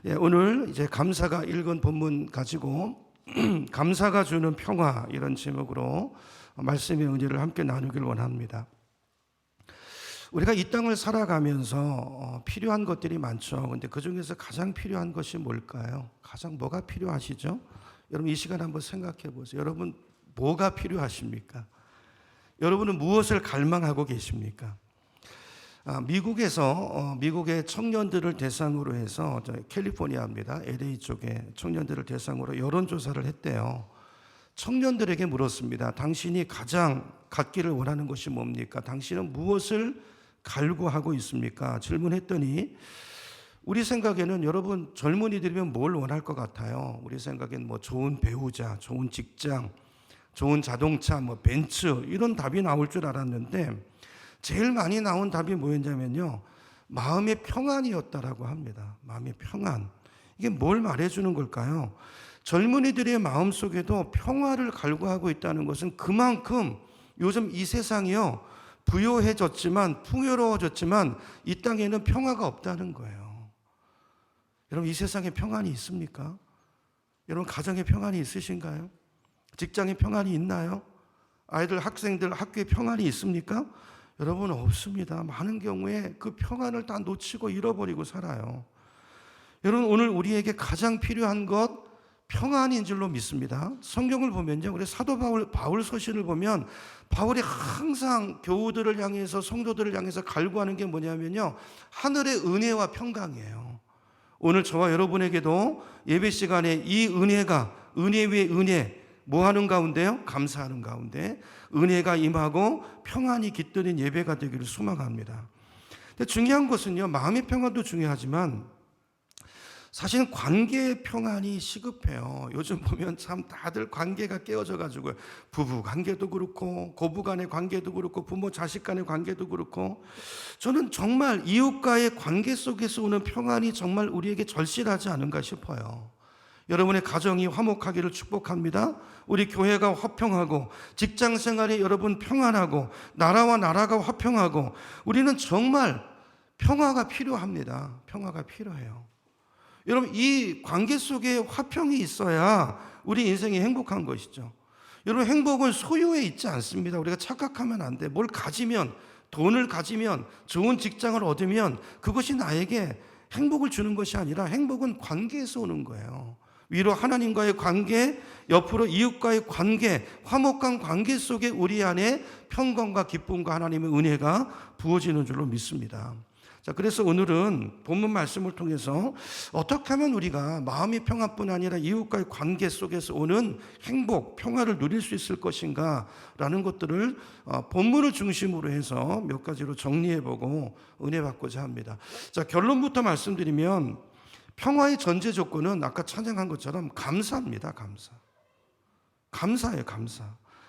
오늘 이제 감사가 읽은 본문 가지고 감사가 주는 평화 이런 제목으로 말씀의 은혜를 함께 나누길 원합니다. 우리가 이 땅을 살아가면서 필요한 것들이 많죠. 근데 그 중에서 가장 필요한 것이 뭘까요? 가장 뭐가 필요하시죠? 여러분 이 시간 한번 생각해 보세요. 여러분 뭐가 필요하십니까? 여러분은 무엇을 갈망하고 계십니까? 미국에서 미국의 청년들을 대상으로 해서 캘리포니아입니다. LA 쪽에 청년들을 대상으로 여론조사를 했대요. 청년들에게 물었습니다. 당신이 가장 갖기를 원하는 것이 뭡니까? 당신은 무엇을 갈구하고 있습니까? 질문했더니 우리 생각에는 여러분 젊은이들이면 뭘 원할 것 같아요? 우리 생각엔 뭐 좋은 배우자, 좋은 직장, 좋은 자동차, 뭐 벤츠 이런 답이 나올 줄 알았는데 제일 많이 나온 답이 뭐였냐면요, 마음의 평안이었다라고 합니다. 마음의 평안. 이게 뭘 말해주는 걸까요? 젊은이들의 마음속에도 평화를 갈구하고 있다는 것은 그만큼 요즘 이 세상이요 부요해졌지만 풍요로워졌지만 이 땅에는 평화가 없다는 거예요. 여러분 이 세상에 평안이 있습니까? 여러분 가정에 평안이 있으신가요? 직장에 평안이 있나요? 아이들 학생들 학교에 평안이 있습니까? 여러분 없습니다. 많은 경우에 그 평안을 다 놓치고 잃어버리고 살아요. 여러분 오늘 우리에게 가장 필요한 것 평안인 줄로 믿습니다. 성경을 보면요, 우리 사도 바울 서신을 보면 바울이 항상 교우들을 향해서 성도들을 향해서 갈구하는 게 뭐냐면요, 하늘의 은혜와 평강이에요. 오늘 저와 여러분에게도 예배 시간에 이 은혜가 은혜 위에 은혜 뭐 하는 가운데요? 감사하는 가운데 은혜가 임하고 평안이 깃드는 예배가 되기를 소망합니다. 근데 중요한 것은요, 마음의 평안도 중요하지만 사실은 관계의 평안이 시급해요. 요즘 보면 참 다들 관계가 깨어져 가지고 부부 관계도 그렇고 고부 간의 관계도 그렇고 부모 자식 간의 관계도 그렇고 저는 정말 이웃과의 관계 속에서 오는 평안이 정말 우리에게 절실하지 않은가 싶어요. 여러분의 가정이 화목하기를 축복합니다. 우리 교회가 화평하고 직장 생활이 여러분 평안하고 나라와 나라가 화평하고 우리는 정말 평화가 필요합니다. 평화가 필요해요. 여러분 이 관계 속에 화평이 있어야 우리 인생이 행복한 것이죠. 여러분 행복은 소유에 있지 않습니다. 우리가 착각하면 안 돼. 뭘 가지면, 돈을 가지면, 좋은 직장을 얻으면 그것이 나에게 행복을 주는 것이 아니라 행복은 관계에서 오는 거예요. 위로 하나님과의 관계, 옆으로 이웃과의 관계, 화목한 관계 속에 우리 안에 평강과 기쁨과 하나님의 은혜가 부어지는 줄로 믿습니다. 자, 그래서 오늘은 본문 말씀을 통해서 어떻게 하면 우리가 마음의 평안뿐 아니라 이웃과의 관계 속에서 오는 행복, 평화를 누릴 수 있을 것인가 라는 것들을 본문을 중심으로 해서 몇 가지로 정리해보고 은혜 받고자 합니다. 자, 결론부터 말씀드리면 평화의 전제 조건은 아까 찬양한 것처럼 감사입니다. 감사예요, 감사.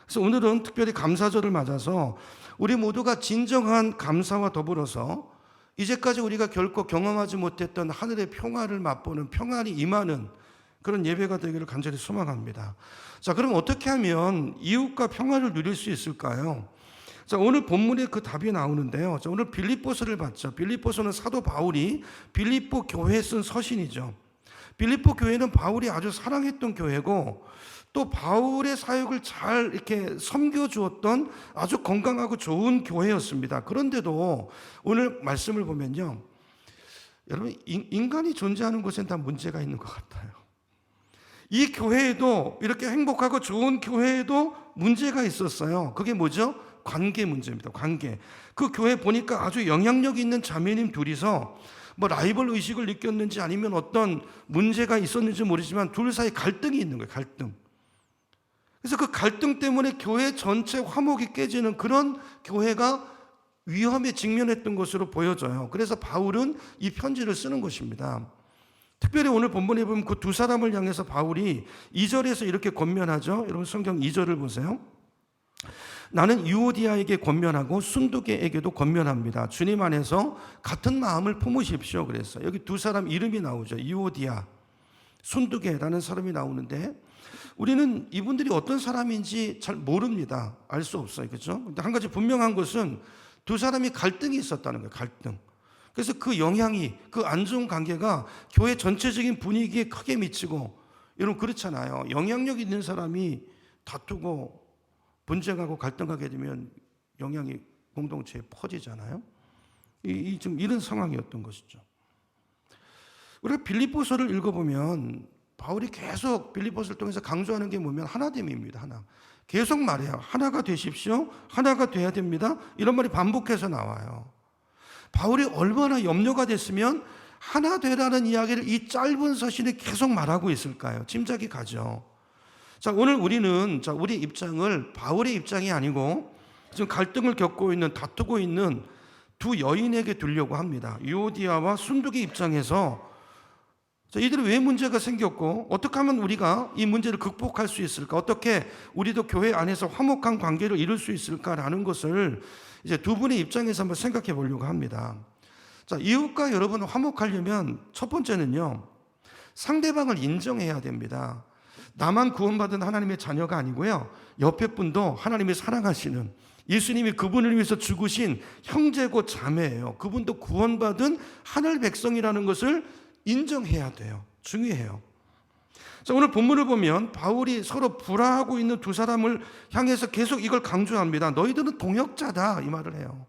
그래서 오늘은 특별히 감사절을 맞아서 우리 모두가 진정한 감사와 더불어서 이제까지 우리가 결코 경험하지 못했던 하늘의 평화를 맛보는 평안이 임하는 그런 예배가 되기를 간절히 소망합니다. 자, 그럼 어떻게 하면 이웃과 평화를 누릴 수 있을까요? 자, 오늘 본문에 그 답이 나오는데요. 자, 오늘 빌립보서를 봤죠. 빌립보서는 사도 바울이 빌립보 교회에 쓴 서신이죠. 빌립보 교회는 바울이 아주 사랑했던 교회고 또 바울의 사역을 잘 이렇게 섬겨주었던 아주 건강하고 좋은 교회였습니다. 그런데도 오늘 말씀을 보면요, 여러분 인간이 존재하는 곳엔 다 문제가 있는 것 같아요. 이 교회에도 이렇게 행복하고 좋은 교회에도 문제가 있었어요. 그게 뭐죠? 관계 문제입니다. 관계. 그 교회 보니까 아주 영향력 있는 자매님 둘이서 뭐 라이벌 의식을 느꼈는지 아니면 어떤 문제가 있었는지 모르지만 둘 사이 갈등이 있는 거예요. 갈등. 그래서 그 갈등 때문에 교회 전체 화목이 깨지는 그런 교회가 위험에 직면했던 것으로 보여져요. 그래서 바울은 이 편지를 쓰는 것입니다. 특별히 오늘 본문에 보면 그 두 사람을 향해서 바울이 2절에서 이렇게 권면하죠. 여러분 성경 2절을 보세요. 나는 유오디아에게 권면하고 순두계에게도 권면합니다. 주님 안에서 같은 마음을 품으십시오. 그래서 여기 두 사람 이름이 나오죠. 유오디아, 순두계라는 사람이 나오는데 우리는 이분들이 어떤 사람인지 잘 모릅니다. 알 수 없어요. 그렇죠? 근데 한 가지 분명한 것은 두 사람이 갈등이 있었다는 거예요. 갈등. 그래서 그 영향이, 그 안 좋은 관계가 교회 전체적인 분위기에 크게 미치고, 여러분 그렇잖아요. 영향력 있는 사람이 다투고 분쟁하고 갈등하게 되면 영향이 공동체에 퍼지잖아요. 좀 이런 상황이었던 것이죠. 우리가 빌립보서를 읽어보면 바울이 계속 빌립보서를 통해서 강조하는 게 뭐냐면 하나됨입니다. 하나. 계속 말해요. 하나가 되십시오. 하나가 돼야 됩니다. 이런 말이 반복해서 나와요. 바울이 얼마나 염려가 됐으면 하나 되라는 이야기를 이 짧은 서신에 계속 말하고 있을까요? 짐작이 가죠. 자, 오늘 우리는 우리 입장을 바울의 입장이 아니고 지금 갈등을 겪고 있는, 다투고 있는 두 여인에게 두려고 합니다. 유오디아와 순두기 입장에서 이들이 왜 문제가 생겼고 어떻게 하면 우리가 이 문제를 극복할 수 있을까? 어떻게 우리도 교회 안에서 화목한 관계를 이룰 수 있을까라는 것을 이제 두 분의 입장에서 한번 생각해 보려고 합니다. 자, 이웃과 여러분 화목하려면 첫 번째는요, 상대방을 인정해야 됩니다. 나만 구원받은 하나님의 자녀가 아니고요, 옆에 분도 하나님이 사랑하시는, 예수님이 그분을 위해서 죽으신 형제고 자매예요. 그분도 구원받은 하늘 백성이라는 것을 인정해야 돼요. 중요해요. 자, 오늘 본문을 보면 바울이 서로 불화하고 있는 두 사람을 향해서 계속 이걸 강조합니다. 너희들은 동역자다, 이 말을 해요.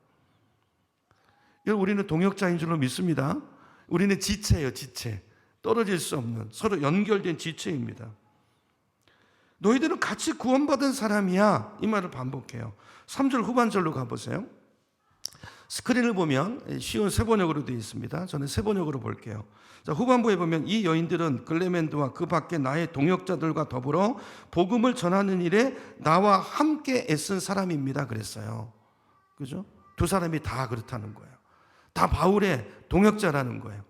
우리는 동역자인 줄로 믿습니다. 우리는 지체예요, 지체. 떨어질 수 없는, 서로 연결된 지체입니다. 너희들은 같이 구원받은 사람이야, 이 말을 반복해요. 3절 후반절로 가보세요. 스크린을 보면 쉬운 세번역으로 되어 있습니다. 저는 세번역으로 볼게요. 자, 후반부에 보면 이 여인들은 글레멘드와 그 밖에 나의 동역자들과 더불어 복음을 전하는 일에 나와 함께 애쓴 사람입니다, 그랬어요. 그죠? 두 사람이 다 그렇다는 거예요. 다 바울의 동역자라는 거예요.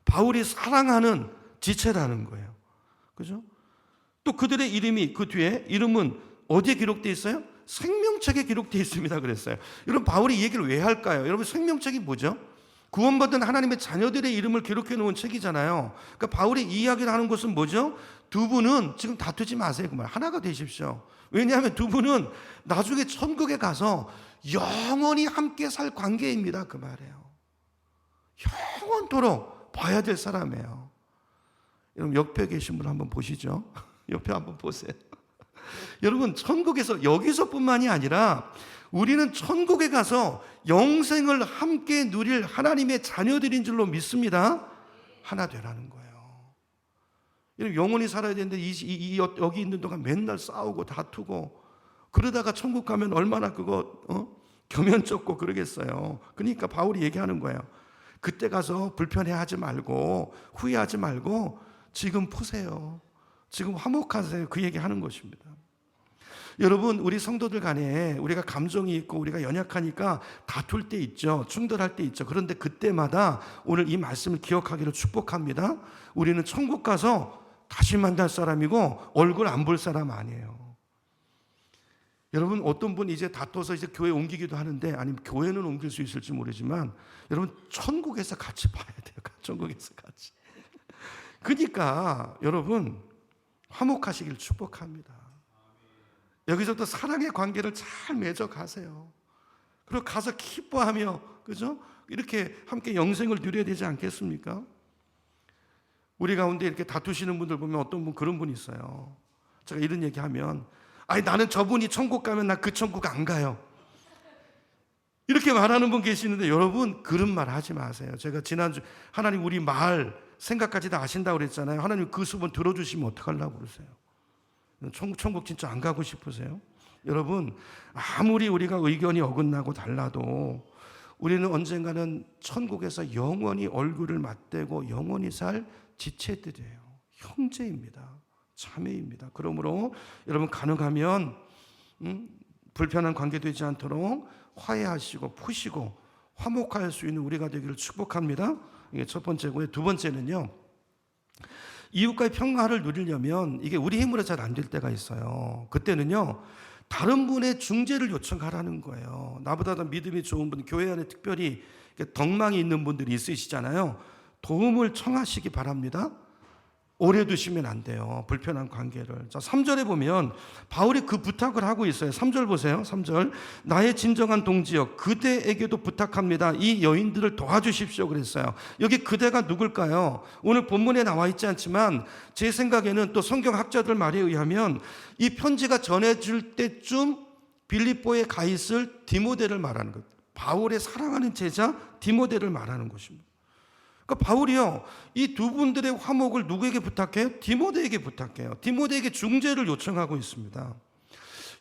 바울이 사랑하는 지체라는 거예요. 그죠? 또 그들의 이름이, 그 뒤에 이름은 어디에 기록되어 있어요? 생명책에 기록되어 있습니다, 그랬어요. 여러분, 바울이 이 얘기를 왜 할까요? 여러분, 생명책이 뭐죠? 구원받은 하나님의 자녀들의 이름을 기록해 놓은 책이잖아요. 그러니까 바울이 이 이야기를 하는 것은 뭐죠? 두 분은 지금 다투지 마세요, 그 말. 하나가 되십시오. 왜냐하면 두 분은 나중에 천국에 가서 영원히 함께 살 관계입니다, 그 말이에요. 영원토록 봐야 될 사람이에요. 여러분, 옆에 계신 분 한번 보시죠. 옆에 한번 보세요. 여러분, 천국에서, 여기서뿐만이 아니라 우리는 천국에 가서 영생을 함께 누릴 하나님의 자녀들인 줄로 믿습니다. 하나 되라는 거예요. 여러분, 영원히 살아야 되는데 여기 있는 동안 맨날 싸우고 다투고 그러다가 천국 가면 얼마나 겸연쩍고 그러겠어요. 그러니까 바울이 얘기하는 거예요. 그때 가서 불편해하지 말고 후회하지 말고 지금 푸세요. 지금 화목하세요. 그 얘기하는 것입니다. 여러분, 우리 성도들 간에 우리가 감정이 있고 우리가 연약하니까 다툴 때 있죠. 충돌할 때 있죠. 그런데 그때마다 오늘 이 말씀을 기억하기를 축복합니다. 우리는 천국 가서 다시 만날 사람이고 얼굴 안 볼 사람 아니에요. 여러분, 어떤 분 이제 다퉈서 이제 교회 옮기기도 하는데, 아니면 교회는 옮길 수 있을지 모르지만 여러분, 천국에서 같이 봐야 돼요. 천국에서 같이. 그러니까 여러분, 화목하시길 축복합니다. 여기서부터 사랑의 관계를 잘 맺어 가세요. 그리고 가서 기뻐하며, 그죠? 이렇게 함께 영생을 누려야 되지 않겠습니까? 우리 가운데 이렇게 다투시는 분들 보면 어떤 분 그런 분이 있어요. 제가 이런 얘기하면, 아니 나는 저분이 천국 가면 나 그 천국 안 가요, 이렇게 말하는 분 계시는데, 여러분 그런 말 하지 마세요. 제가 지난주 하나님 우리 말 생각까지 다 아신다고 그랬잖아요. 하나님 그 수분 들어주시면 어떡하려고 그러세요? 천국 진짜 안 가고 싶으세요? 여러분, 아무리 우리가 의견이 어긋나고 달라도 우리는 언젠가는 천국에서 영원히 얼굴을 맞대고 영원히 살 지체들이에요. 형제입니다. 자매입니다. 그러므로 여러분, 가능하면 불편한 관계 되지 않도록 화해하시고 푸시고 화목할 수 있는 우리가 되기를 축복합니다. 이게 첫 번째고요. 두 번째는요, 이웃과의 평화를 누리려면 이게 우리 힘으로 잘 안 될 때가 있어요. 그때는요, 다른 분의 중재를 요청하라는 거예요. 나보다 더 믿음이 좋은 분, 교회 안에 특별히 덕망이 있는 분들이 있으시잖아요. 도움을 청하시기 바랍니다. 오래 두시면 안 돼요. 불편한 관계를. 자, 3절에 보면 바울이 그 부탁을 하고 있어요. 3절 보세요. 3절. 나의 진정한 동지여 그대에게도 부탁합니다. 이 여인들을 도와주십시오 그랬어요. 여기 그대가 누굴까요? 오늘 본문에 나와 있지 않지만 제 생각에는 또 성경학자들 말에 의하면 이 편지가 전해질 때쯤 빌립보에 가 있을 디모데를 말하는 것. 바울의 사랑하는 제자 디모데를 말하는 것입니다. 그러니까 바울이요, 이 두 분들의 화목을 누구에게 부탁해요? 디모데에게 부탁해요. 디모데에게 중재를 요청하고 있습니다.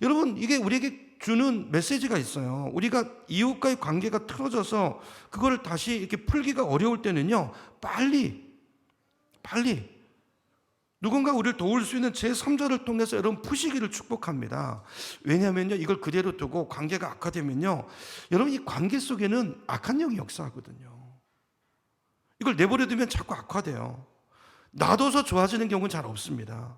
여러분, 이게 우리에게 주는 메시지가 있어요. 우리가 이웃과의 관계가 틀어져서 그걸 다시 이렇게 풀기가 어려울 때는요, 빨리 누군가 우리를 도울 수 있는 제3자를 통해서 여러분 푸시기를 축복합니다. 왜냐하면요, 이걸 그대로 두고 관계가 악화되면요, 여러분 이 관계 속에는 악한 영이 역사하거든요. 이걸 내버려두면 자꾸 악화돼요. 놔둬서 좋아지는 경우는 잘 없습니다.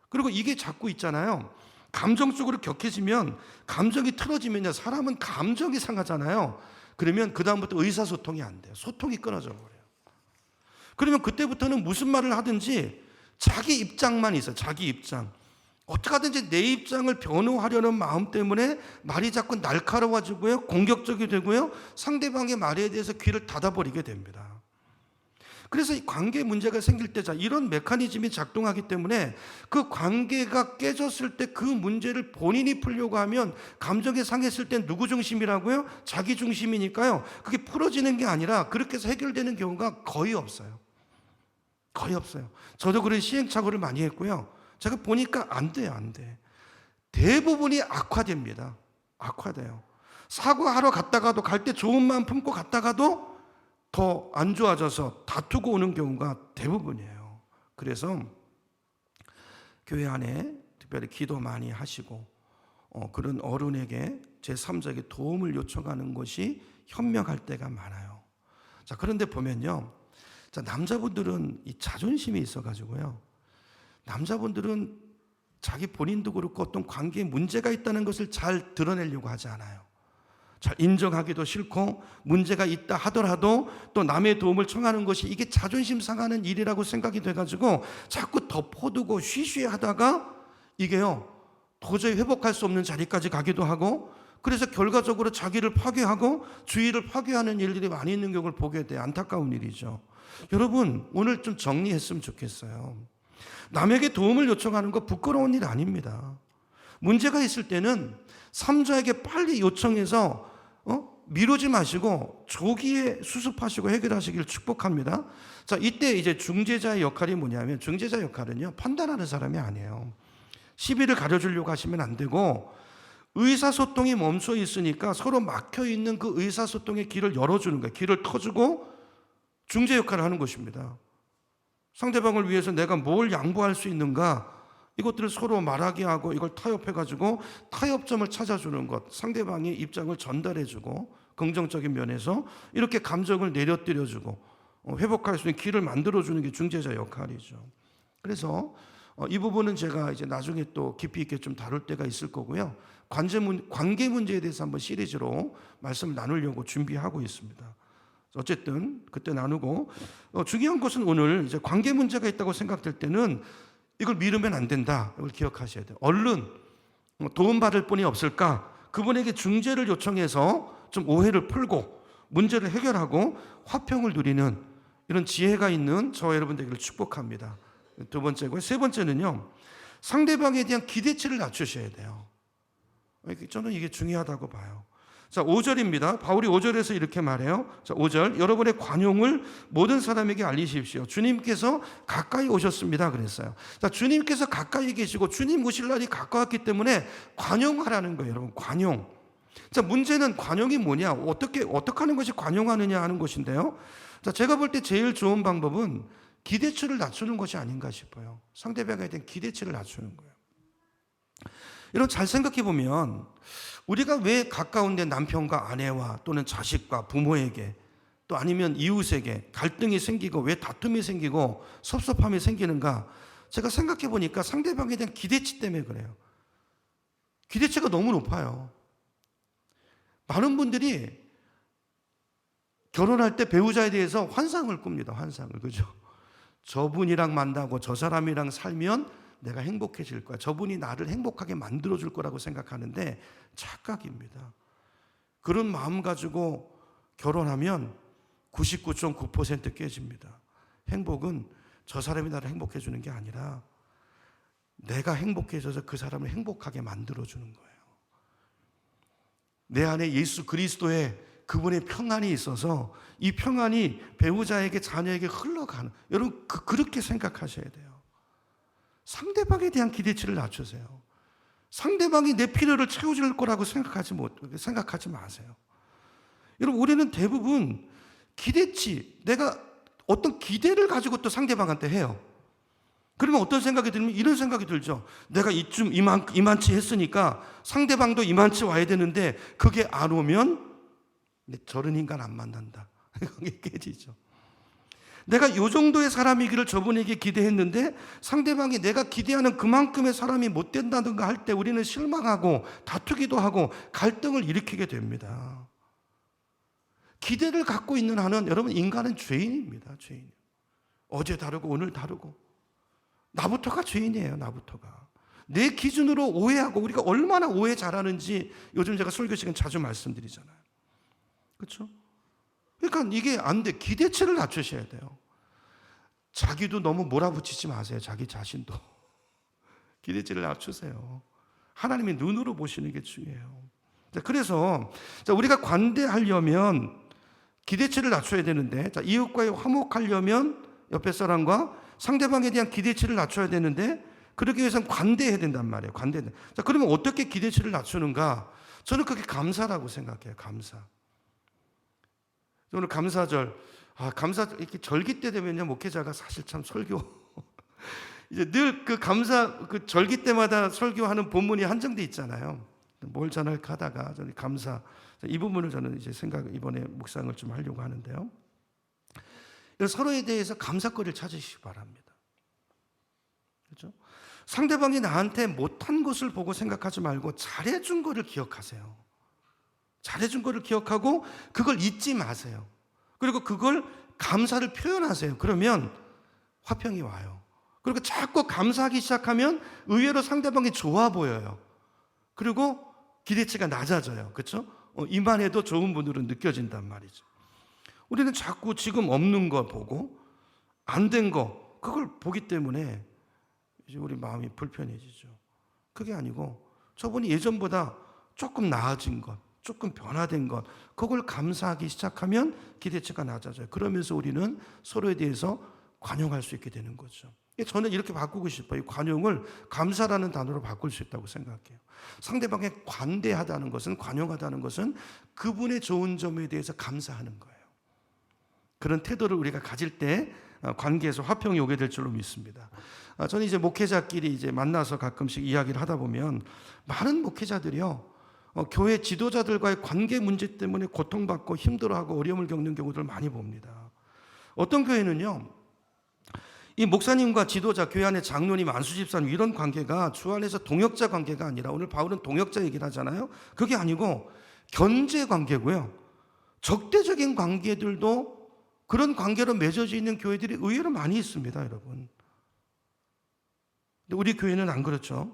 그리고 이게 자꾸 있잖아요. 감정적으로 격해지면, 감정이 틀어지면요, 사람은 감정이 상하잖아요. 그러면 그 다음부터 의사소통이 안 돼요. 소통이 끊어져 버려요. 그러면 그때부터는 무슨 말을 하든지 자기 입장만 있어요. 자기 입장. 어떻게 하든지 내 입장을 변호하려는 마음 때문에 말이 자꾸 날카로워지고요, 공격적이 되고요, 상대방의 말에 대해서 귀를 닫아버리게 됩니다. 그래서 이 관계 문제가 생길 때 이런 메커니즘이 작동하기 때문에 그 관계가 깨졌을 때 그 문제를 본인이 풀려고 하면 감정이 상했을 땐 누구 중심이라고요? 자기 중심이니까요. 그게 풀어지는 게 아니라 그렇게 해서 해결되는 경우가 거의 없어요. 거의 없어요. 저도 그런 시행착오를 많이 했고요. 제가 보니까 안 돼요, 안 돼. 대부분이 악화됩니다. 악화돼요. 사과하러 갔다가도 갈 때 좋은 마음 품고 갔다가도 더 안 좋아져서 다투고 오는 경우가 대부분이에요. 그래서 교회 안에 특별히 기도 많이 하시고 그런 어른에게 제3자에게 도움을 요청하는 것이 현명할 때가 많아요. 자, 그런데 보면요, 자, 남자분들은 이 자존심이 있어가지고요, 남자분들은 자기 본인도 그렇고 어떤 관계에 문제가 있다는 것을 잘 드러내려고 하지 않아요. 잘 인정하기도 싫고 문제가 있다 하더라도 또 남의 도움을 청하는 것이 이게 자존심 상하는 일이라고 생각이 돼가지고 자꾸 덮어두고 쉬쉬하다가 이게요, 도저히 회복할 수 없는 자리까지 가기도 하고, 그래서 결과적으로 자기를 파괴하고 주위를 파괴하는 일들이 많이 있는 경우를 보게 돼요. 안타까운 일이죠. 여러분, 오늘 좀 정리했으면 좋겠어요. 남에게 도움을 요청하는 거 부끄러운 일 아닙니다. 문제가 있을 때는 3자에게 빨리 요청해서 미루지 마시고 조기에 수습하시고 해결하시길 축복합니다. 자, 이때 이제 중재자의 역할이 뭐냐면, 중재자 역할은요, 판단하는 사람이 아니에요. 시비를 가려주려고 하시면 안 되고, 의사소통이 멈춰 있으니까 서로 막혀 있는 그 의사소통의 길을 열어주는 거예요. 길을 터주고 중재 역할을 하는 것입니다. 상대방을 위해서 내가 뭘 양보할 수 있는가, 이것들을 서로 말하게 하고 이걸 타협해가지고 타협점을 찾아주는 것, 상대방의 입장을 전달해주고 긍정적인 면에서 이렇게 감정을 내려뜨려주고 회복할 수 있는 길을 만들어주는 게 중재자 역할이죠. 그래서 이 부분은 제가 이제 나중에 또 깊이 있게 좀 다룰 때가 있을 거고요. 관계 문제에 대해서 한번 시리즈로 말씀을 나누려고 준비하고 있습니다. 어쨌든 그때 나누고, 중요한 것은 오늘 이제 관계 문제가 있다고 생각될 때는 이걸 미루면 안 된다. 이걸 기억하셔야 돼요. 얼른 도움받을 분이 없을까? 그분에게 중재를 요청해서 좀 오해를 풀고 문제를 해결하고 화평을 누리는 이런 지혜가 있는 저와 여러분 되기를 축복합니다. 두 번째고요. 세 번째는요, 상대방에 대한 기대치를 낮추셔야 돼요. 저는 이게 중요하다고 봐요. 자, 5절입니다. 바울이 5절에서 이렇게 말해요. 자, 5절. 여러분의 관용을 모든 사람에게 알리십시오. 주님께서 가까이 오셨습니다. 그랬어요. 자, 주님께서 가까이 계시고 주님 오실 날이 가까웠기 때문에 관용하라는 거예요. 여러분, 관용. 자, 문제는 관용이 뭐냐? 어떻게 하는 것이 관용하느냐 하는 것인데요. 자, 제가 볼 때 제일 좋은 방법은 기대치를 낮추는 것이 아닌가 싶어요. 상대방에 대한 기대치를 낮추는 거예요. 여러분, 잘 생각해 보면 우리가 왜 가까운 데 남편과 아내와 또는 자식과 부모에게 또 아니면 이웃에게 갈등이 생기고 왜 다툼이 생기고 섭섭함이 생기는가? 제가 생각해 보니까 상대방에 대한 기대치 때문에 그래요. 기대치가 너무 높아요. 많은 분들이 결혼할 때 배우자에 대해서 환상을 꿉니다. 환상을. 그죠? 저분이랑 만나고 저 사람이랑 살면 내가 행복해질 거야. 저분이 나를 행복하게 만들어줄 거라고 생각하는데 착각입니다. 그런 마음 가지고 결혼하면 99.9% 깨집니다. 행복은 저 사람이 나를 행복해 주는 게 아니라 내가 행복해져서 그 사람을 행복하게 만들어주는 거예요. 내 안에 예수 그리스도의 그분의 평안이 있어서 이 평안이 배우자에게 자녀에게 흘러가는, 여러분 그렇게 생각하셔야 돼요. 상대방에 대한 기대치를 낮추세요. 상대방이 내 필요를 채워줄 거라고 생각하지 마세요. 여러분 우리는 대부분 기대치, 내가 어떤 기대를 가지고 또 상대방한테 해요. 그러면 어떤 생각이 들면 이런 생각이 들죠. 내가 이쯤 이만치 했으니까 상대방도 이만치 와야 되는데 그게 안 오면 저런 인간 안 만난다. 그게 깨지죠. 내가 요 정도의 사람이기를 저분에게 기대했는데 상대방이 내가 기대하는 그만큼의 사람이 못 된다든가 할 때 우리는 실망하고 다투기도 하고 갈등을 일으키게 됩니다. 기대를 갖고 있는 한은 여러분 인간은 죄인입니다. 죄인. 어제 다르고 오늘 다르고 나부터가 죄인이에요. 나부터가. 내 기준으로 오해하고 우리가 얼마나 오해 잘하는지 요즘 제가 설교 시간 자주 말씀드리잖아요. 그렇죠? 그러니까 이게 안 돼. 기대치를 낮추셔야 돼요. 자기도 너무 몰아붙이지 마세요. 자기 자신도. 기대치를 낮추세요. 하나님이 눈으로 보시는 게 중요해요. 그래서 우리가 관대하려면 기대치를 낮춰야 되는데, 이웃과의 화목하려면 옆에 사람과 상대방에 대한 기대치를 낮춰야 되는데, 그러기 위해서는 관대해야 된단 말이에요. 관대해. 자, 그러면 어떻게 기대치를 낮추는가? 저는 그게 감사라고 생각해요. 감사. 오늘 감사절, 감사 이렇게 절기 때 되면요 목회자가 사실 참 설교 이제 늘 그 감사 그 절기 때마다 설교하는 본문이 한정돼 있잖아요. 뭘 전할까 하다가 저는 감사 이 부분을 저는 이제 이번에 묵상을 좀 하려고 하는데요. 서로에 대해서 감사거리를 찾으시기 바랍니다. 그렇죠? 상대방이 나한테 못한 것을 보고 생각하지 말고 잘해준 거를 기억하세요. 잘해준 거를 기억하고 그걸 잊지 마세요. 그리고 그걸 감사를 표현하세요. 그러면 화평이 와요. 그리고 자꾸 감사하기 시작하면 의외로 상대방이 좋아 보여요. 그리고 기대치가 낮아져요. 그렇죠? 이만해도 좋은 분으로 느껴진단 말이죠. 우리는 자꾸 지금 없는 거 보고 안 된 거 그걸 보기 때문에 이제 우리 마음이 불편해지죠. 그게 아니고 저분이 예전보다 조금 나아진 것, 조금 변화된 것, 그걸 감사하기 시작하면 기대치가 낮아져요. 그러면서 우리는 서로에 대해서 관용할 수 있게 되는 거죠. 저는 이렇게 바꾸고 싶어요. 관용을 감사라는 단어로 바꿀 수 있다고 생각해요. 상대방에 관대하다는 것은, 관용하다는 것은 그분의 좋은 점에 대해서 감사하는 거예요. 그런 태도를 우리가 가질 때 관계에서 화평이 오게 될 줄로 믿습니다. 저는 이제 목회자끼리 이제 만나서 가끔씩 이야기를 하다 보면 많은 목회자들이요, 교회 지도자들과의 관계 문제 때문에 고통받고 힘들어하고 어려움을 겪는 경우들을 많이 봅니다. 어떤 교회는요, 이 목사님과 지도자, 교회 안에 장로님, 안수집사님 이런 관계가 주 안에서 동역자 관계가 아니라, 오늘 바울은 동역자 얘기를 하잖아요. 그게 아니고 견제 관계고요. 적대적인 관계들도 그런 관계로 맺어져 있는 교회들이 의외로 많이 있습니다, 여러분. 근데 우리 교회는 안 그렇죠.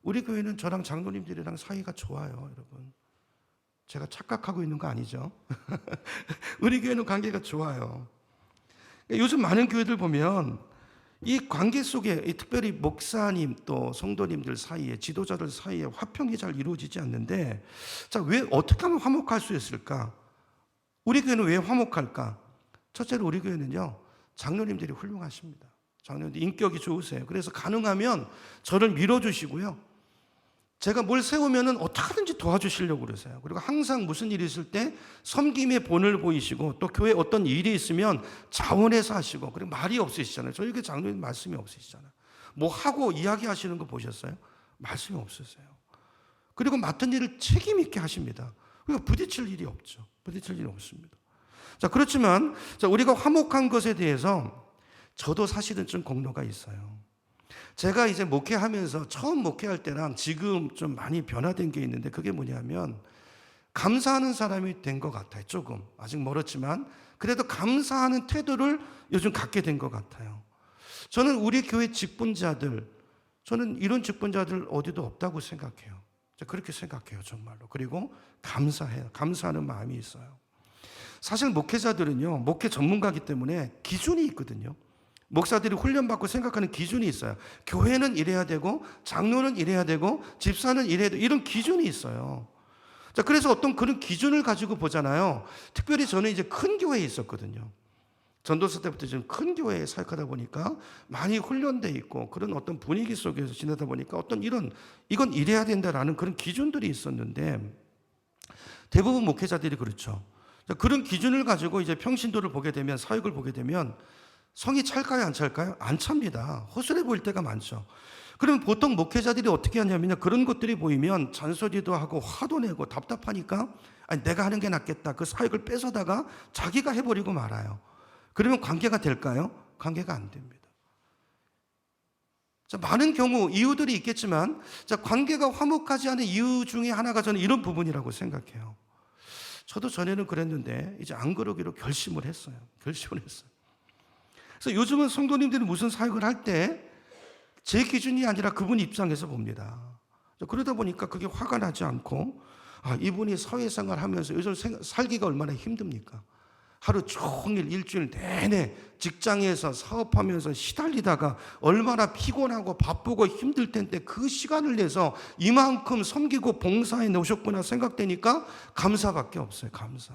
우리 교회는 저랑 장로님들이랑 사이가 좋아요, 여러분. 제가 착각하고 있는 거 아니죠? 우리 교회는 관계가 좋아요. 요즘 많은 교회들 보면 이 관계 속에 특별히 목사님 또 성도님들 사이에, 지도자들 사이에 화평이 잘 이루어지지 않는데, 자, 왜 어떻게 하면 화목할 수 있을까? 우리 교회는 왜 화목할까? 첫째로 우리 교회는요, 장로님들이 훌륭하십니다. 장로님들 인격이 좋으세요. 그래서 가능하면 저를 밀어주시고요, 제가 뭘 세우면은 어떻게든지 도와주시려고 그러세요. 그리고 항상 무슨 일이 있을 때 섬김의 본을 보이시고, 또 교회에 어떤 일이 있으면 자원해서 하시고, 그리고 말이 없으시잖아요. 저희 교회 장로님 말씀이 없으시잖아요. 뭐 하고 이야기하시는 거 보셨어요? 말씀이 없으세요. 그리고 맡은 일을 책임 있게 하십니다. 그러니까 부딪힐 일이 없죠. 부딪힐 일이 없습니다. 자, 그렇지만 우리가 화목한 것에 대해서 저도 사실은 좀 공로가 있어요. 제가 이제 목회하면서 처음 목회할 때랑 지금 좀 많이 변화된 게 있는데, 그게 뭐냐면 감사하는 사람이 된 것 같아요. 조금 아직 멀었지만 그래도 감사하는 태도를 요즘 갖게 된 것 같아요. 저는 우리 교회 직분자들, 저는 이런 직분자들 어디도 없다고 생각해요. 그렇게 생각해요, 정말로. 그리고 감사해요. 감사하는 마음이 있어요. 사실 목회자들은요, 목회 전문가이기 때문에 기준이 있거든요. 목사들이 훈련받고 생각하는 기준이 있어요. 교회는 이래야 되고, 장로는 이래야 되고, 집사는 이래야 되고, 이런 기준이 있어요. 자, 그래서 어떤 그런 기준을 가지고 보잖아요. 특별히 저는 이제 큰 교회에 있었거든요. 전도서 때부터 지금 큰 교회에 사역하다 보니까 많이 훈련돼 있고 그런 어떤 분위기 속에서 지내다 보니까 어떤 이건 이래야 된다라는 그런 기준들이 있었는데 대부분 목회자들이 그렇죠. 그런 기준을 가지고 이제 평신도를 보게 되면 사역을 보게 되면 성이 찰까요, 안 찰까요? 안 찹니다. 허술해 보일 때가 많죠. 그러면 보통 목회자들이 어떻게 하냐면요, 그런 것들이 보이면 잔소리도 하고 화도 내고 답답하니까 아니, 내가 하는 게 낫겠다. 그 사역을 뺏어다가 자기가 해버리고 말아요. 그러면 관계가 될까요? 관계가 안 됩니다. 자, 많은 경우 이유들이 있겠지만 자, 관계가 화목하지 않은 이유 중에 하나가 저는 이런 부분이라고 생각해요. 저도 전에는 그랬는데 이제 안 그러기로 결심을 했어요. 그래서 요즘은 성도님들이 무슨 사역을 할 때 제 기준이 아니라 그분 입장에서 봅니다. 그러다 보니까 그게 화가 나지 않고 이분이 사회생활 하면서 요즘 살기가 얼마나 힘듭니까? 하루 종일 일주일 내내 직장에서 사업하면서 시달리다가 얼마나 피곤하고 바쁘고 힘들 텐데 그 시간을 내서 이만큼 섬기고 봉사해 놓으셨구나 생각되니까 감사밖에 없어요. 감사.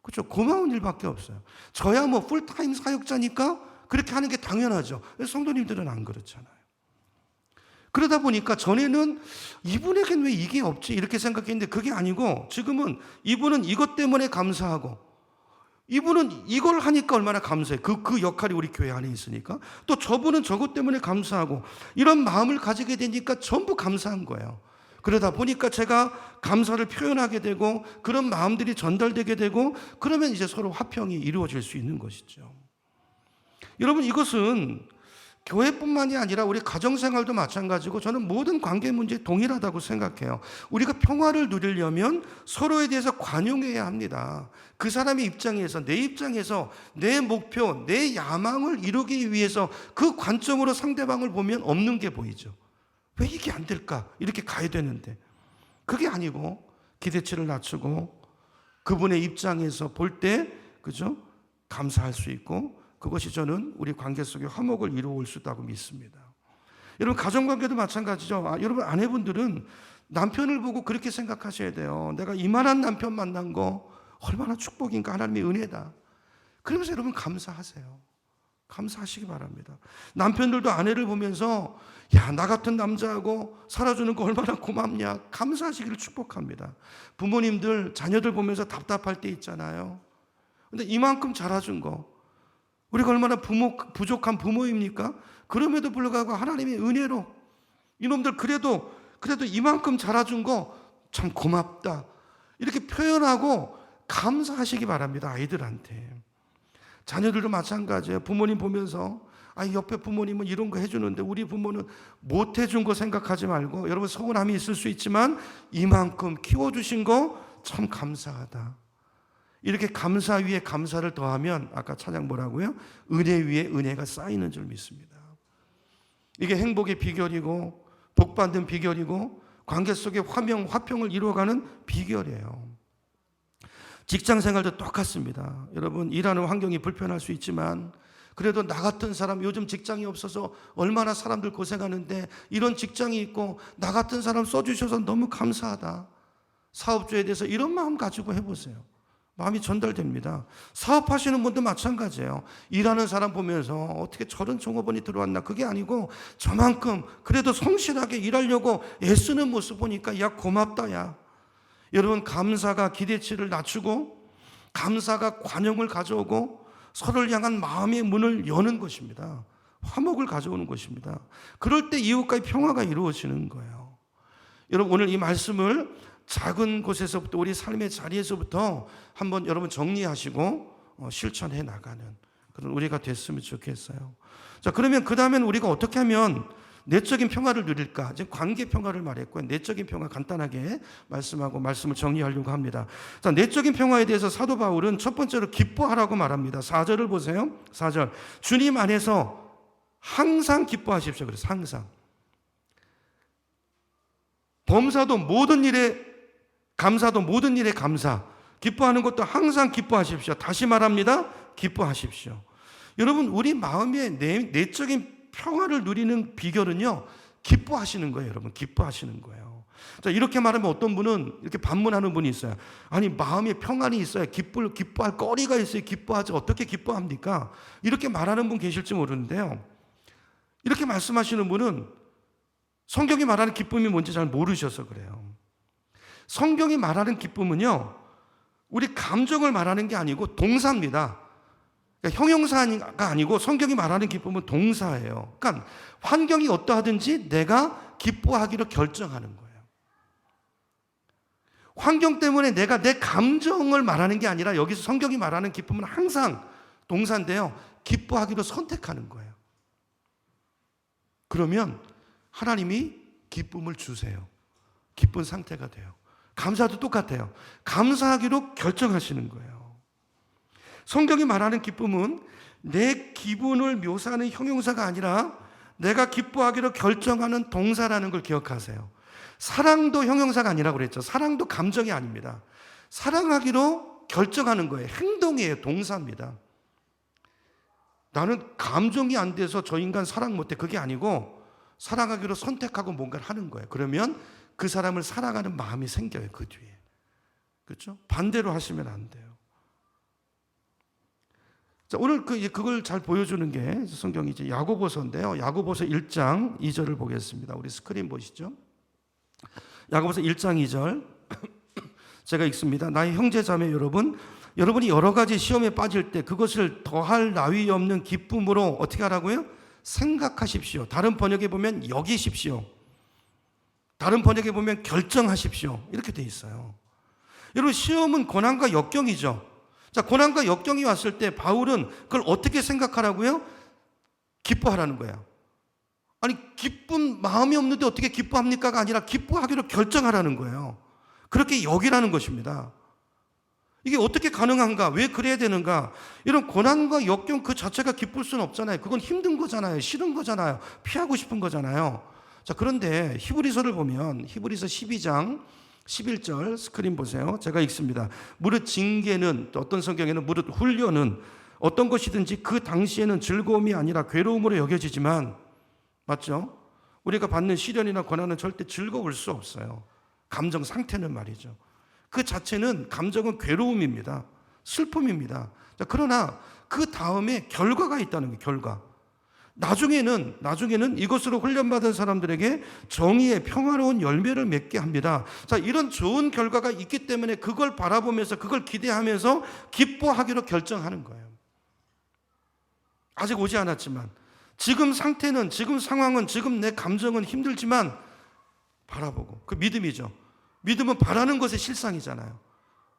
그렇죠. 고마운 일밖에 없어요. 저야 뭐 풀타임 사역자니까 그렇게 하는 게 당연하죠. 성도님들은 안 그렇잖아요. 그러다 보니까 전에는 이분에겐 왜 이게 없지 이렇게 생각했는데 그게 아니고 지금은 이분은 이것 때문에 감사하고 이분은 이걸 하니까 얼마나 감사해. 그 역할이 우리 교회 안에 있으니까. 또 저분은 저것 때문에 감사하고 이런 마음을 가지게 되니까 전부 감사한 거예요. 그러다 보니까 제가 감사를 표현하게 되고 그런 마음들이 전달되게 되고 그러면 이제 서로 화평이 이루어질 수 있는 것이죠. 여러분, 이것은 교회뿐만이 아니라 우리 가정생활도 마찬가지고 저는 모든 관계 문제에 동일하다고 생각해요. 우리가 평화를 누리려면 서로에 대해서 관용해야 합니다. 그 사람의 입장에서 내 입장에서 내 목표, 내 야망을 이루기 위해서 그 관점으로 상대방을 보면 없는 게 보이죠. 왜 이게 안 될까? 이렇게 가야 되는데 그게 아니고 기대치를 낮추고 그분의 입장에서 볼 때 그죠? 감사할 수 있고 그것이 저는 우리 관계 속에 화목을 이루어올 수 있다고 믿습니다. 여러분, 가정관계도 마찬가지죠. 여러분, 아내분들은 남편을 보고 그렇게 생각하셔야 돼요. 내가 이만한 남편 만난 거 얼마나 축복인가, 하나님의 은혜다. 그러면서 여러분 감사하세요. 감사하시기 바랍니다. 남편들도 아내를 보면서 야, 나 같은 남자하고 살아주는 거 얼마나 고맙냐, 감사하시기를 축복합니다. 부모님들 자녀들 보면서 답답할 때 있잖아요. 근데 이만큼 잘해준 거 우리가 얼마나 부족한 부모입니까? 그럼에도 불구하고 하나님의 은혜로 이놈들 그래도 이만큼 잘해준 거 참 고맙다 이렇게 표현하고 감사하시기 바랍니다. 아이들한테. 자녀들도 마찬가지예요. 부모님 보면서 옆에 부모님은 이런 거 해주는데 우리 부모는 못 해준 거 생각하지 말고 여러분 서운함이 있을 수 있지만 이만큼 키워주신 거 참 감사하다. 이렇게 감사 위에 감사를 더하면 아까 찬양 뭐라고요? 은혜 위에 은혜가 쌓이는 줄 믿습니다. 이게 행복의 비결이고 복받는 비결이고 관계 속에 화평을 이루어가는 비결이에요. 직장 생활도 똑같습니다. 여러분, 일하는 환경이 불편할 수 있지만 그래도 나 같은 사람, 요즘 직장이 없어서 얼마나 사람들 고생하는데 이런 직장이 있고 나 같은 사람 써주셔서 너무 감사하다. 사업주에 대해서 이런 마음 가지고 해보세요. 마음이 전달됩니다. 사업하시는 분도 마찬가지예요. 일하는 사람 보면서 어떻게 저런 종업원이 들어왔나, 그게 아니고 저만큼 그래도 성실하게 일하려고 애쓰는 모습 보니까 야, 고맙다 야. 여러분, 감사가 기대치를 낮추고 감사가 관용을 가져오고 서로를 향한 마음의 문을 여는 것입니다. 화목을 가져오는 것입니다. 그럴 때 이웃과의 평화가 이루어지는 거예요. 여러분, 오늘 이 말씀을 작은 곳에서부터 우리 삶의 자리에서부터 한번 여러분 정리하시고 실천해 나가는 그런 우리가 됐으면 좋겠어요. 자, 그러면 그 다음엔 우리가 어떻게 하면 내적인 평화를 누릴까? 이제 관계 평화를 말했고요. 내적인 평화 간단하게 말씀하고 말씀을 정리하려고 합니다. 자, 내적인 평화에 대해서 사도 바울은 첫 번째로 기뻐하라고 말합니다. 4절을 보세요. 4절. 주님 안에서 항상 기뻐하십시오. 그래서 항상. 범사도 모든 일에 감사도 모든 일에 감사. 기뻐하는 것도 항상 기뻐하십시오. 다시 말합니다. 기뻐하십시오. 여러분, 우리 마음의 내적인 평화를 누리는 비결은요, 기뻐하시는 거예요. 여러분, 기뻐하시는 거예요. 자, 이렇게 말하면 어떤 분은 이렇게 반문하는 분이 있어요. 아니, 마음에 평안이 있어야 기뻐할 거리가 있어야 기뻐하지. 어떻게 기뻐합니까? 이렇게 말하는 분 계실지 모르는데요. 이렇게 말씀하시는 분은 성경이 말하는 기쁨이 뭔지 잘 모르셔서 그래요. 성경이 말하는 기쁨은요, 우리 감정을 말하는 게 아니고 동사입니다. 그러니까 형용사가 아니고 성경이 말하는 기쁨은 동사예요. 그러니까 환경이 어떠하든지 내가 기뻐하기로 결정하는 거예요. 환경 때문에 내가 내 감정을 말하는 게 아니라 여기서 성경이 말하는 기쁨은 항상 동사인데요. 기뻐하기로 선택하는 거예요. 그러면 하나님이 기쁨을 주세요. 기쁜 상태가 돼요. 감사도 똑같아요. 감사하기로 결정하시는 거예요. 성경이 말하는 기쁨은 내 기분을 묘사하는 형용사가 아니라 내가 기뻐하기로 결정하는 동사라는 걸 기억하세요. 사랑도 형용사가 아니라고 그랬죠. 사랑도 감정이 아닙니다. 사랑하기로 결정하는 거예요. 행동이에요. 동사입니다. 나는 감정이 안 돼서 저 인간 사랑 못해. 그게 아니고 사랑하기로 선택하고 뭔가를 하는 거예요. 그러면 그 사람을 사랑하는 마음이 생겨요. 그 뒤에. 그렇죠? 반대로 하시면 안 돼요. 자, 오늘 그걸 잘 보여주는 게 성경이 이제 야고보서인데요. 야고보서 1장 2절을 보겠습니다. 우리 스크린 보시죠. 야고보서 1장 2절 제가 읽습니다. 나의 형제 자매 여러분이 여러 가지 시험에 빠질 때 그것을 더할 나위 없는 기쁨으로 어떻게 하라고요? 생각하십시오. 다른 번역에 보면 여기십시오. 다른 번역에 보면 결정하십시오. 이렇게 돼 있어요. 여러분, 시험은 고난과 역경이죠. 자, 고난과 역경이 왔을 때 바울은 그걸 어떻게 생각하라고요? 기뻐하라는 거예요. 아니, 기쁜 마음이 없는데 어떻게 기뻐합니까가 아니라 기뻐하기로 결정하라는 거예요. 그렇게 여기라는 것입니다. 이게 어떻게 가능한가? 왜 그래야 되는가? 이런 고난과 역경 그 자체가 기쁠 수는 없잖아요. 그건 힘든 거잖아요. 싫은 거잖아요. 피하고 싶은 거잖아요. 자, 그런데 히브리서를 보면 히브리서 12장 11절 스크린 보세요. 제가 읽습니다. 무릇 징계는, 어떤 성경에는 무릇 훈련은 어떤 것이든지 그 당시에는 즐거움이 아니라 괴로움으로 여겨지지만, 맞죠? 우리가 받는 시련이나 고난은 절대 즐거울 수 없어요. 감정 상태는 말이죠. 그 자체는 감정은 괴로움입니다. 슬픔입니다. 자, 그러나 그 다음에 결과가 있다는 거예요. 결과. 나중에는 이것으로 훈련받은 사람들에게 정의의 평화로운 열매를 맺게 합니다. 자, 이런 좋은 결과가 있기 때문에 그걸 바라보면서 그걸 기대하면서 기뻐하기로 결정하는 거예요. 아직 오지 않았지만, 지금 상태는, 지금 상황은, 지금 내 감정은 힘들지만 바라보고, 그 믿음이죠. 믿음은 바라는 것의 실상이잖아요.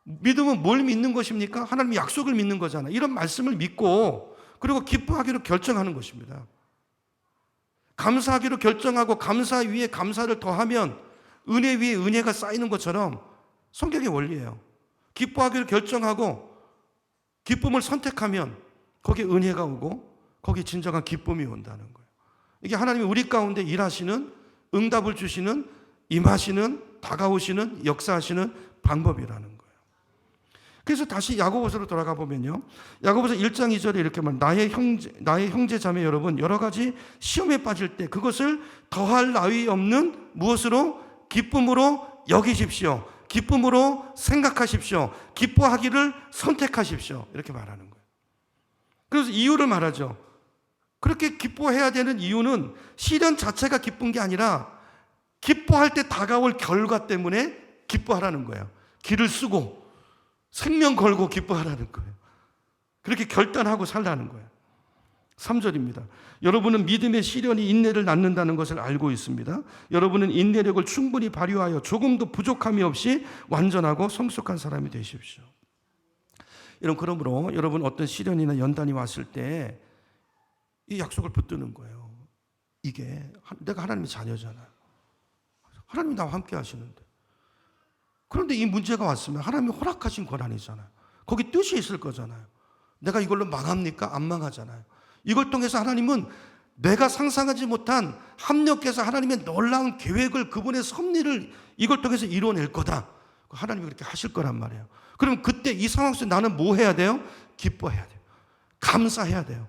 믿음은 뭘 믿는 것입니까? 하나님의 약속을 믿는 거잖아요. 이런 말씀을 믿고 그리고 기뻐하기로 결정하는 것입니다. 감사하기로 결정하고 감사 위에 감사를 더하면 은혜 위에 은혜가 쌓이는 것처럼 성경의 원리예요. 기뻐하기로 결정하고 기쁨을 선택하면 거기에 은혜가 오고 거기에 진정한 기쁨이 온다는 거예요. 이게 하나님이 우리 가운데 일하시는, 응답을 주시는, 임하시는, 다가오시는, 역사하시는 방법이라는 거예요. 그래서 다시 야고보서로 돌아가 보면요, 야고보서 1장 2절에 이렇게 말합니다. 나의 형제 자매 여러분, 여러 가지 시험에 빠질 때 그것을 더할 나위 없는 무엇으로? 기쁨으로 여기십시오. 기쁨으로 생각하십시오. 기뻐하기를 선택하십시오. 이렇게 말하는 거예요. 그래서 이유를 말하죠. 그렇게 기뻐해야 되는 이유는 시련 자체가 기쁜 게 아니라 기뻐할 때 다가올 결과 때문에 기뻐하라는 거예요. 길을 쓰고 생명 걸고 기뻐하라는 거예요. 그렇게 결단하고 살라는 거예요. 3절입니다. 여러분은 믿음의 시련이 인내를 낳는다는 것을 알고 있습니다. 여러분은 인내력을 충분히 발휘하여 조금도 부족함이 없이 완전하고 성숙한 사람이 되십시오. 그러므로 여러분 어떤 시련이나 연단이 왔을 때 이 약속을 붙드는 거예요. 이게 내가 하나님의 자녀잖아요. 하나님이 나와 함께 하시는데. 그런데 이 문제가 왔으면 하나님이 허락하신 권한이잖아요. 거기 뜻이 있을 거잖아요. 내가 이걸로 망합니까? 안 망하잖아요. 이걸 통해서 하나님은 내가 상상하지 못한 합력해서 하나님의 놀라운 계획을, 그분의 섭리를 이걸 통해서 이루어낼 거다. 하나님이 그렇게 하실 거란 말이에요. 그럼 그때 이 상황 속에 나는 뭐 해야 돼요? 기뻐해야 돼요. 감사해야 돼요.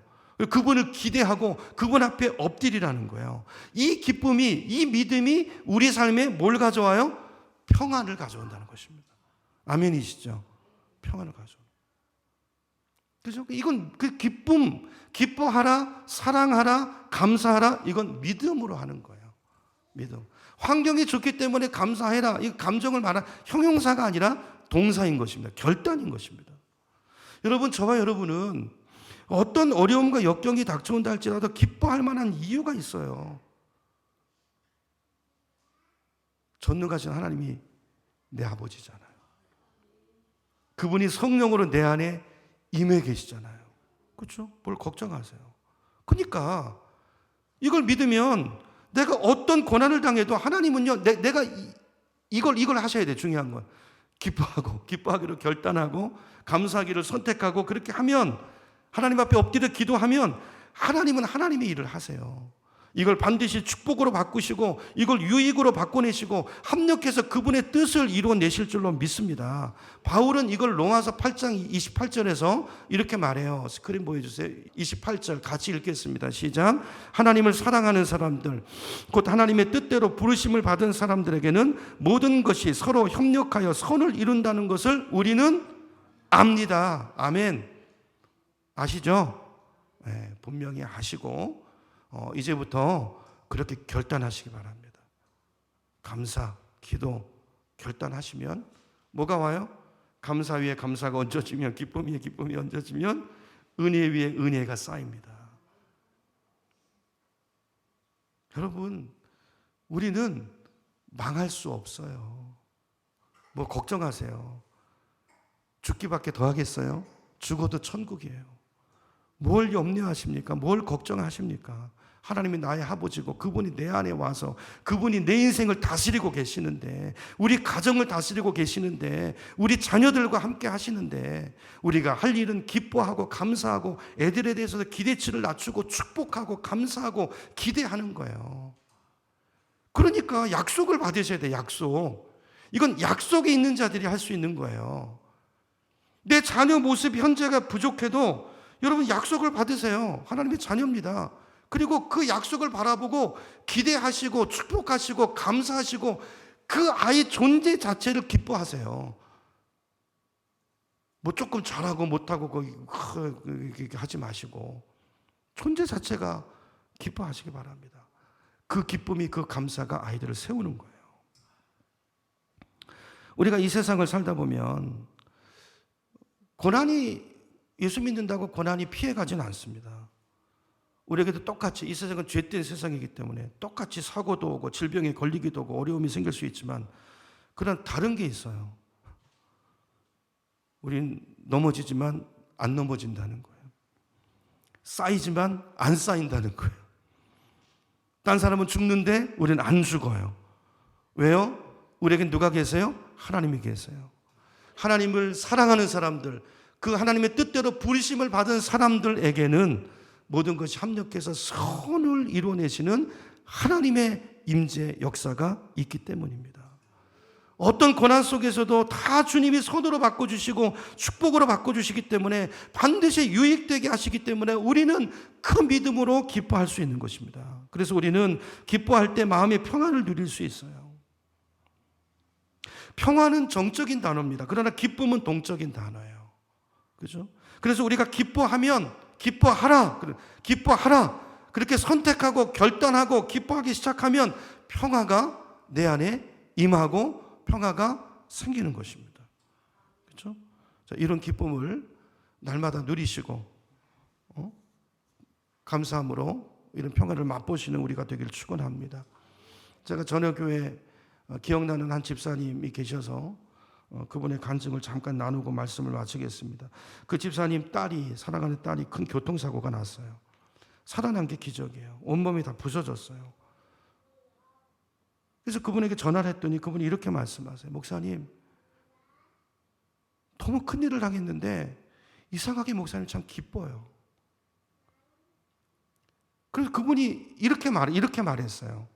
그분을 기대하고 그분 앞에 엎드리라는 거예요. 이 기쁨이, 이 믿음이 우리 삶에 뭘 가져와요? 평안을 가져온다는 것입니다. 아멘이시죠? 평안을 가져온다. 그죠? 이건 그 기쁨, 기뻐하라, 사랑하라, 감사하라, 이건 믿음으로 하는 거예요. 믿음. 환경이 좋기 때문에 감사해라, 이 감정을 말한 형용사가 아니라 동사인 것입니다. 결단인 것입니다. 여러분, 저와 여러분은 어떤 어려움과 역경이 닥쳐온다 할지라도 기뻐할 만한 이유가 있어요. 전능하신 하나님이 내 아버지잖아요. 그분이 성령으로 내 안에 임해 계시잖아요. 그렇죠? 뭘 걱정하세요? 그러니까 이걸 믿으면 내가 어떤 고난을 당해도 하나님은요, 내가 이걸 하셔야 돼. 중요한 건 기뻐하기로 결단하고 감사하기를 선택하고, 그렇게 하면, 하나님 앞에 엎드려 기도하면 하나님은 하나님의 일을 하세요. 이걸 반드시 축복으로 바꾸시고 이걸 유익으로 바꿔내시고 합력해서 그분의 뜻을 이루어내실 줄로 믿습니다. 바울은 이걸 로마서 8장 28절에서 이렇게 말해요. 스크린 보여주세요. 28절 같이 읽겠습니다. 시작. 하나님을 사랑하는 사람들, 곧 하나님의 뜻대로 부르심을 받은 사람들에게는 모든 것이 서로 협력하여 선을 이룬다는 것을 우리는 압니다. 아멘. 아시죠? 네, 분명히 아시고 이제부터 그렇게 결단하시기 바랍니다. 감사, 기도 결단하시면 뭐가 와요? 감사 위에 감사가 얹어지면, 기쁨 위에 기쁨이 얹어지면 은혜 위에 은혜가 쌓입니다. 여러분, 우리는 망할 수 없어요. 뭐 걱정하세요? 죽기밖에 더 하겠어요? 죽어도 천국이에요. 뭘 염려하십니까? 뭘 걱정하십니까? 하나님이 나의 아버지고 그분이 내 안에 와서 그분이 내 인생을 다스리고 계시는데, 우리 가정을 다스리고 계시는데, 우리 자녀들과 함께 하시는데, 우리가 할 일은 기뻐하고 감사하고 애들에 대해서 기대치를 낮추고 축복하고 감사하고 기대하는 거예요. 그러니까 약속을 받으셔야 돼요. 약속. 이건 약속에 있는 자들이 할 수 있는 거예요. 내 자녀 모습 현재가 부족해도 여러분 약속을 받으세요. 하나님의 자녀입니다. 그리고 그 약속을 바라보고 기대하시고 축복하시고 감사하시고 그 아이 존재 자체를 기뻐하세요. 뭐 조금 잘하고 못하고 하지 마시고 존재 자체가 기뻐하시기 바랍니다. 그 기쁨이, 그 감사가 아이들을 세우는 거예요. 우리가 이 세상을 살다 보면 고난이, 예수 믿는다고 고난이 피해가지는 않습니다. 우리에게도 똑같이, 이 세상은 죄된 세상이기 때문에 똑같이 사고도 오고 질병에 걸리기도 하고 어려움이 생길 수 있지만, 그런 다른 게 있어요. 우린 넘어지지만 안 넘어진다는 거예요. 쌓이지만 안 쌓인다는 거예요. 딴 사람은 죽는데 우리는 안 죽어요. 왜요? 우리에겐 누가 계세요? 하나님이 계세요. 하나님을 사랑하는 사람들, 그 하나님의 뜻대로 부르심을 받은 사람들에게는 모든 것이 합력해서 선을 이루어내시는 하나님의 임재 역사가 있기 때문입니다. 어떤 고난 속에서도 다 주님이 선으로 바꿔주시고 축복으로 바꿔주시기 때문에 반드시 유익되게 하시기 때문에 우리는 그 믿음으로 기뻐할 수 있는 것입니다. 그래서 우리는 기뻐할 때 마음의 평안을 누릴 수 있어요. 평안은 정적인 단어입니다. 그러나 기쁨은 동적인 단어예요. 그죠? 그래서 우리가 기뻐하면 기뻐하라, 그렇게 선택하고 결단하고 기뻐하기 시작하면 평화가 내 안에 임하고 평화가 생기는 것입니다. 그렇죠? 자, 이런 기쁨을 날마다 누리시고 감사함으로 이런 평화를 맛보시는 우리가 되길 축원합니다. 제가 전여교회 기억나는 한 집사님이 계셔서 그분의 간증을 잠깐 나누고 말씀을 마치겠습니다. 그 집사님 딸이, 사랑하는 딸이 큰 교통사고가 났어요. 살아난 게 기적이에요. 온몸이 다 부서졌어요. 그래서 그분에게 전화를 했더니 그분이 이렇게 말씀하세요. 목사님, 너무 큰일을 당했는데 이상하게 목사님 참 기뻐요. 그래서 그분이 이렇게 말했어요.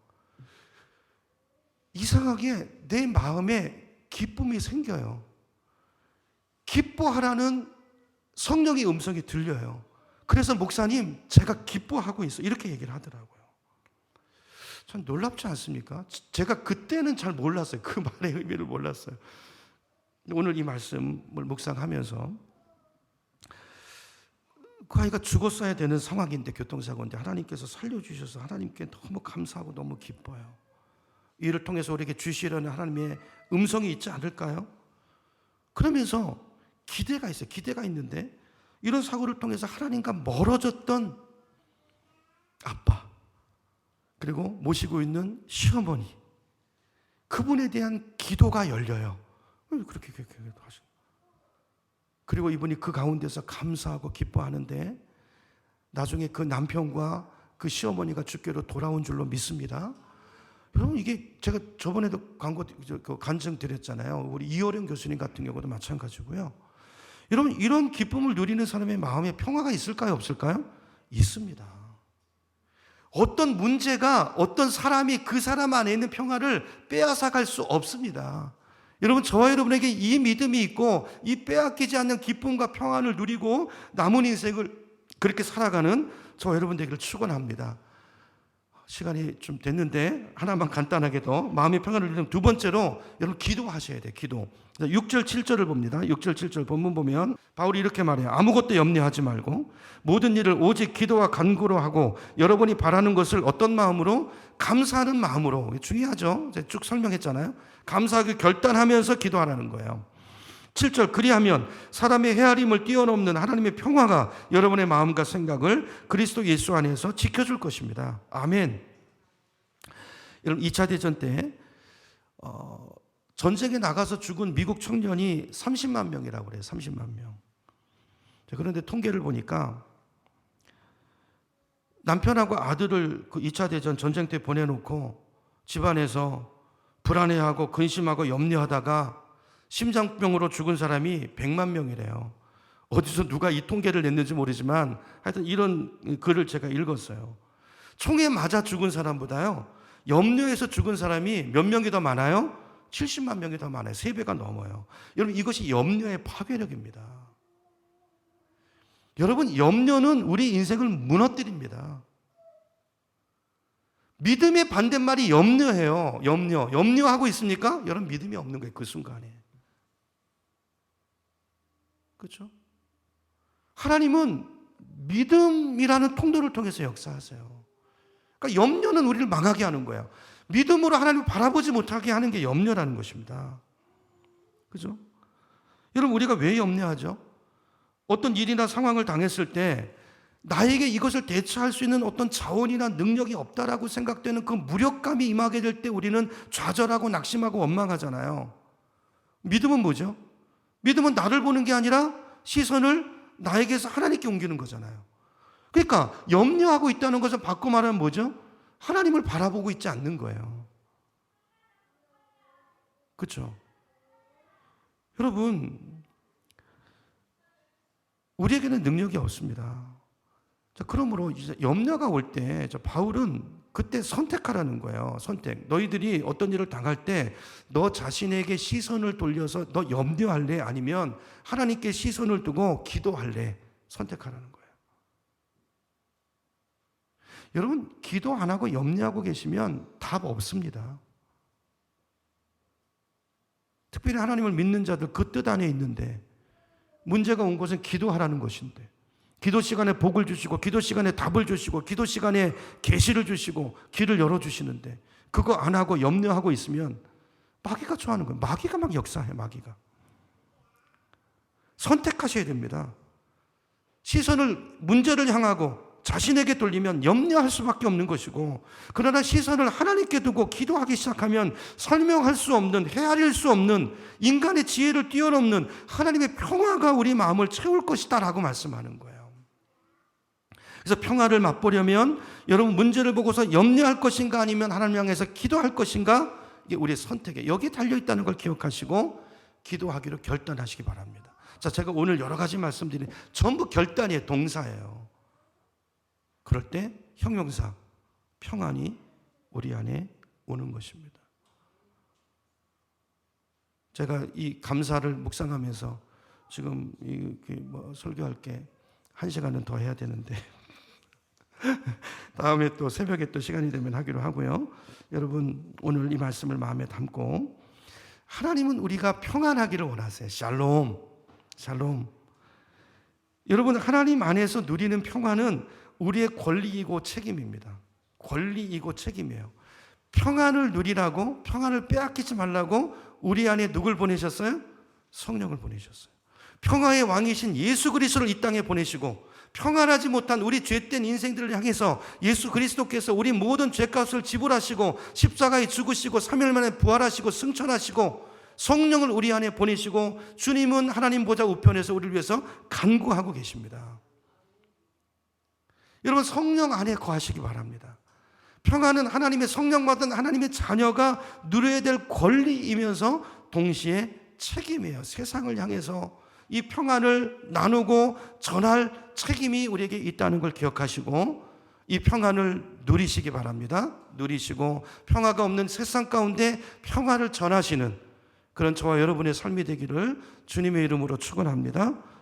이상하게 내 마음에 기쁨이 생겨요. 기뻐하라는 성령의 음성이 들려요. 그래서 목사님, 제가 기뻐하고 있어요. 이렇게 얘기를 하더라고요. 참 놀랍지 않습니까? 제가 그때는 잘 몰랐어요. 그 말의 의미를 몰랐어요. 오늘 이 말씀을 묵상하면서 그 아이가 죽었어야 되는 상황인데, 교통사고인데 하나님께서 살려주셔서 하나님께 너무 감사하고 너무 기뻐요. 이를 통해서 우리에게 주시려는 하나님의 음성이 있지 않을까요? 그러면서 기대가 있어요. 기대가 있는데 이런 사고를 통해서 하나님과 멀어졌던 아빠, 그리고 모시고 있는 시어머니, 그분에 대한 기도가 열려요. 그렇게 하시고, 그리고 이분이 그 가운데서 감사하고 기뻐하는데 나중에 그 남편과 그 시어머니가 주께로 돌아온 줄로 믿습니다. 여러분, 이게 제가 저번에도 간증 드렸잖아요. 우리 이호령 교수님 같은 경우도 마찬가지고요. 여러분, 이런 기쁨을 누리는 사람의 마음에 평화가 있을까요? 없을까요? 있습니다. 어떤 문제가, 어떤 사람이 그 사람 안에 있는 평화를 빼앗아갈 수 없습니다. 여러분, 저와 여러분에게 이 믿음이 있고 이 빼앗기지 않는 기쁨과 평안을 누리고 남은 인생을 그렇게 살아가는 저와 여러분 되기를 축원합니다. 시간이 좀 됐는데 하나만 간단하게 더 마음의 평안을 누리는 두 번째로, 여러분 기도하셔야 돼요. 기도. 6절 7절을 봅니다. 6절 7절 본문 보면 바울이 이렇게 말해요. 아무것도 염려하지 말고 모든 일을 오직 기도와 간구로 하고 여러분이 바라는 것을 어떤 마음으로? 감사하는 마음으로. 중요하죠. 제가 쭉 설명했잖아요. 감사하게 결단하면서 기도하라는 거예요. 7절, 그리하면 사람의 헤아림을 뛰어넘는 하나님의 평화가 여러분의 마음과 생각을 그리스도 예수 안에서 지켜줄 것입니다. 아멘. 여러분, 2차 대전 때 전쟁에 나가서 죽은 미국 청년이 30만 명이라고 그래요. 30만 명. 그런데 통계를 보니까 남편하고 아들을 그 2차 대전 전쟁 때 보내놓고 집안에서 불안해하고 근심하고 염려하다가 심장병으로 죽은 사람이 100만 명이래요. 어디서 누가 이 통계를 냈는지 모르지만 하여튼 이런 글을 제가 읽었어요. 총에 맞아 죽은 사람보다요, 염려해서 죽은 사람이 몇 명이 더 많아요? 70만 명이 더 많아요. 3배가 넘어요. 여러분, 이것이 염려의 파괴력입니다. 여러분, 염려는 우리 인생을 무너뜨립니다. 믿음의 반대말이 염려해요. 염려하고 있습니까? 여러분, 믿음이 없는 거예요. 그 순간에. 그렇죠? 하나님은 믿음이라는 통로를 통해서 역사하세요. 그러니까 염려는 우리를 망하게 하는 거예요. 믿음으로 하나님을 바라보지 못하게 하는 게 염려라는 것입니다. 그죠? 여러분, 우리가 왜 염려하죠? 어떤 일이나 상황을 당했을 때 나에게 이것을 대처할 수 있는 어떤 자원이나 능력이 없다라고 생각되는 그 무력감이 임하게 될 때 우리는 좌절하고 낙심하고 원망하잖아요. 믿음은 뭐죠? 믿음은 나를 보는 게 아니라 시선을 나에게서 하나님께 옮기는 거잖아요. 그러니까 염려하고 있다는 것을 바꿔 말하면 뭐죠? 하나님을 바라보고 있지 않는 거예요. 그렇죠? 여러분, 우리에게는 능력이 없습니다. 자, 그러므로 이제 염려가 올 때 바울은 그때 선택하라는 거예요. 선택. 너희들이 어떤 일을 당할 때 너 자신에게 시선을 돌려서 너 염려할래? 아니면 하나님께 시선을 두고 기도할래? 선택하라는 거예요. 여러분, 기도 안 하고 염려하고 계시면 답 없습니다. 특별히 하나님을 믿는 자들 그 뜻 안에 있는데, 문제가 온 것은 기도하라는 것인데, 기도 시간에 복을 주시고 기도 시간에 답을 주시고 기도 시간에 계시를 주시고 길을 열어주시는데 그거 안 하고 염려하고 있으면 마귀가 좋아하는 거예요. 마귀가 막 역사해. 마귀가. 선택하셔야 됩니다. 시선을 문제를 향하고 자신에게 돌리면 염려할 수밖에 없는 것이고, 그러나 시선을 하나님께 두고 기도하기 시작하면 설명할 수 없는, 헤아릴 수 없는 인간의 지혜를 뛰어넘는 하나님의 평화가 우리 마음을 채울 것이다 라고 말씀하는 거예요. 그래서 평화를 맛보려면 여러분, 문제를 보고서 염려할 것인가 아니면 하나님 향해서 기도할 것인가, 이게 우리의 선택에 여기에 달려있다는 걸 기억하시고 기도하기로 결단하시기 바랍니다. 자, 제가 오늘 여러 가지 말씀드린 전부 결단이에요. 동사예요. 그럴 때 형용사 평안이 우리 안에 오는 것입니다. 제가 이 감사를 묵상하면서 지금 설교할 게 1시간은 더 해야 되는데 다음에 또 새벽에 또 시간이 되면 하기로 하고요. 여러분 오늘 이 말씀을 마음에 담고 하나님은 우리가 평안하기를 원하세요. 샬롬, 샬롬. 여러분 하나님 안에서 누리는 평안은 우리의 권리이고 책임입니다. 권리이고 책임이에요. 평안을 누리라고, 평안을 빼앗기지 말라고 우리 안에 누굴 보내셨어요? 성령을 보내셨어요. 평화의 왕이신 예수 그리스도를 이 땅에 보내시고 평안하지 못한 우리 죄된 인생들을 향해서 예수 그리스도께서 우리 모든 죄값을 지불하시고 십자가에 죽으시고 3일 만에 부활하시고 승천하시고 성령을 우리 안에 보내시고 주님은 하나님 보좌 우편에서 우리를 위해서 간구하고 계십니다. 여러분 성령 안에 거하시기 바랍니다. 평안은 하나님의 성령 받은 하나님의 자녀가 누려야 될 권리이면서 동시에 책임이에요. 세상을 향해서 이 평안을 나누고 전할 책임이 우리에게 있다는 걸 기억하시고 이 평안을 누리시기 바랍니다. 누리시고 평화가 없는 세상 가운데 평화를 전하시는 그런 저와 여러분의 삶이 되기를 주님의 이름으로 축원합니다.